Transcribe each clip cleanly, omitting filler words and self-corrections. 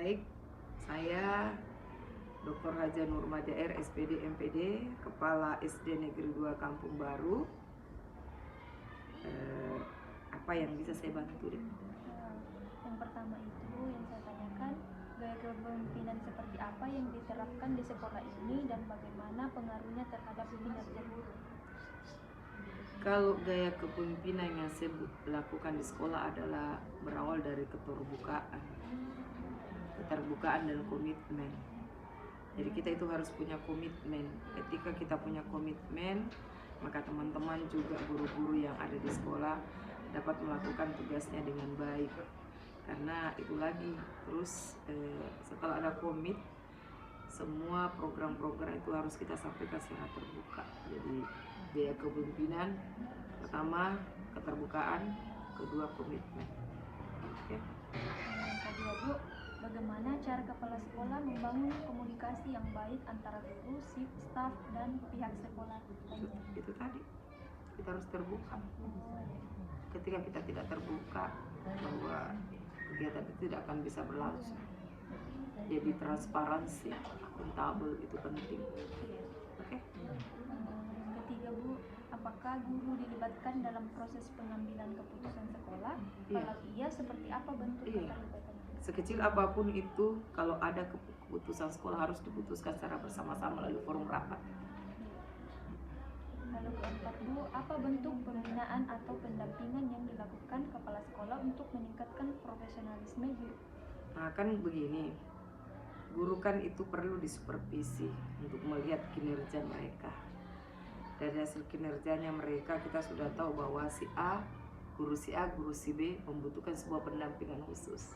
Baik, saya Dr. Haja Nurmaja R, SPD, MPD, Kepala SD Negeri 2 Kampung Baru. Apa yang bisa saya bantu deh? Yang pertama itu yang saya tanyakan, gaya kepemimpinan seperti apa yang diterapkan di sekolah ini dan bagaimana pengaruhnya terhadap kinerja guru? Kalau gaya kepemimpinan yang saya lakukan di sekolah adalah berawal dari keterbukaan dan komitmen. Jadi kita itu harus punya komitmen. Ketika kita punya komitmen, maka teman-teman juga guru-guru yang ada di sekolah dapat melakukan tugasnya dengan baik. Karena itu lagi, terus setelah ada komit, semua program-program itu harus kita sampaikan secara terbuka. Jadi gaya kepemimpinan, pertama keterbukaan, kedua komitmen. Oke. Yang kedua Bu, bagaimana cara kepala sekolah membangun komunikasi yang baik antara guru, staf, dan pihak sekolah? Itu tadi, kita harus terbuka. Ketika kita tidak terbuka, bahwa kegiatan itu tidak akan bisa berlangsung. Jadi transparansi, akuntabel itu penting. Oke. Ketiga Bu, apakah guru dilibatkan dalam proses pengambilan keputusan sekolah? Iya. Kalau iya, seperti apa bentuk keterlibatan? Sekecil apapun itu, kalau ada keputusan sekolah harus diputuskan secara bersama-sama melalui forum rapat. Lalu keempat Bu, apa bentuk pembinaan atau pendampingan yang dilakukan kepala sekolah untuk meningkatkan profesionalisme guru? Nah kan begini, guru kan itu perlu disupervisi untuk melihat kinerja mereka. Dari hasil kinerjanya mereka kita sudah tahu bahwa si A, guru si B membutuhkan sebuah pendampingan khusus.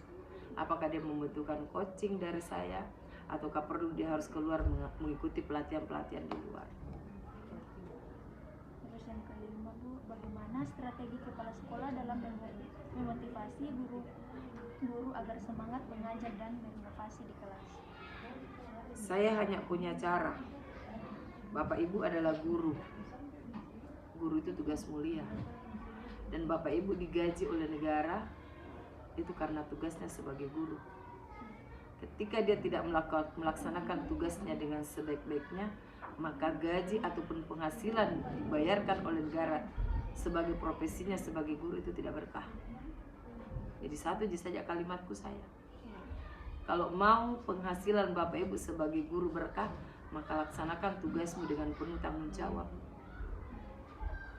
Apakah dia membutuhkan coaching dari saya, ataukah perlu dia harus keluar mengikuti pelatihan-pelatihan di luar. Terus yang kelima Bu, bagaimana strategi kepala sekolah dalam memotivasi guru agar semangat mengajar dan berinovasi di kelas? Saya hanya punya cara. Bapak Ibu adalah guru. Guru itu tugas mulia. Dan Bapak Ibu digaji oleh negara itu karena tugasnya sebagai guru. Ketika dia tidak melaksanakan tugasnya dengan sebaik-baiknya, maka gaji ataupun penghasilan dibayarkan oleh negara sebagai profesinya sebagai guru itu tidak berkah. Jadi satu saja kalimatku saya. Kalau mau penghasilan Bapak Ibu sebagai guru berkah, maka laksanakan tugasmu dengan penuh tanggung jawab.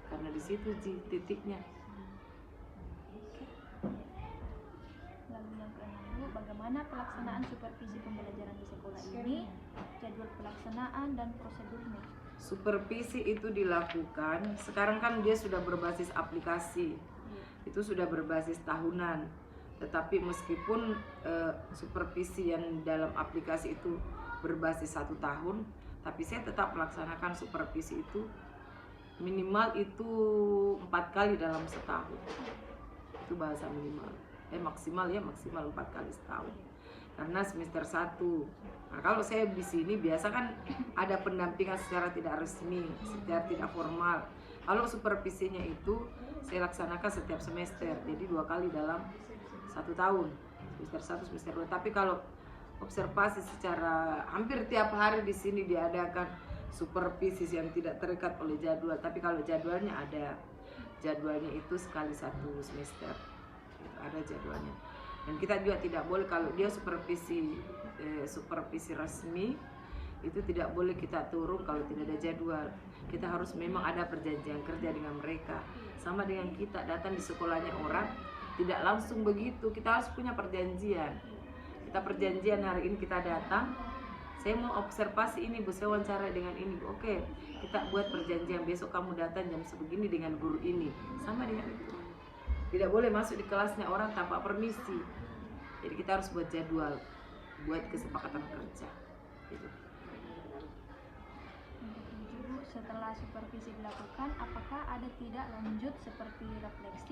Karena di situ titiknya. Lalu yang keenam Bu, bagaimana pelaksanaan supervisi pembelajaran di sekolah ini, jadwal pelaksanaan dan prosedurnya? Supervisi itu dilakukan, sekarang kan dia sudah berbasis aplikasi, itu sudah berbasis tahunan. Tetapi meskipun supervisi yang dalam aplikasi itu berbasis 1 tahun, tapi saya tetap melaksanakan supervisi itu minimal itu 4 kali dalam setahun. Itu bahasa minimal. Maksimal 4 kali setahun. Karena semester 1. Nah, kalau saya di sini biasa kan ada pendampingan secara tidak resmi, secara tidak formal. Kalau supervisinya itu saya laksanakan setiap semester, jadi 2 kali dalam 1 tahun, semester 1, semester 2. Tapi kalau observasi secara hampir tiap hari di sini diadakan supervisi yang tidak terikat oleh jadwal. Tapi kalau jadwalnya ada, jadwalnya itu sekali 1 semester, ada jadwalnya. Dan kita juga tidak boleh kalau dia supervisi resmi itu tidak boleh kita turun kalau tidak ada jadwal. Kita harus memang ada perjanjian kerja dengan mereka. Sama dengan kita datang di sekolahnya orang, tidak langsung begitu. Kita harus punya perjanjian. Kita perjanjian hari ini kita datang, saya mau observasi ini Bu, saya wawancara dengan ini Bu. Oke, kita buat perjanjian besok kamu datang jam segini dengan guru ini. Sama dengan itu. Tidak boleh masuk di kelasnya orang tanpa permisi. Jadi kita harus buat jadwal, buat kesepakatan kerja. Gitu. Setelah supervisi dilakukan, apakah ada tidak lanjut seperti refleksi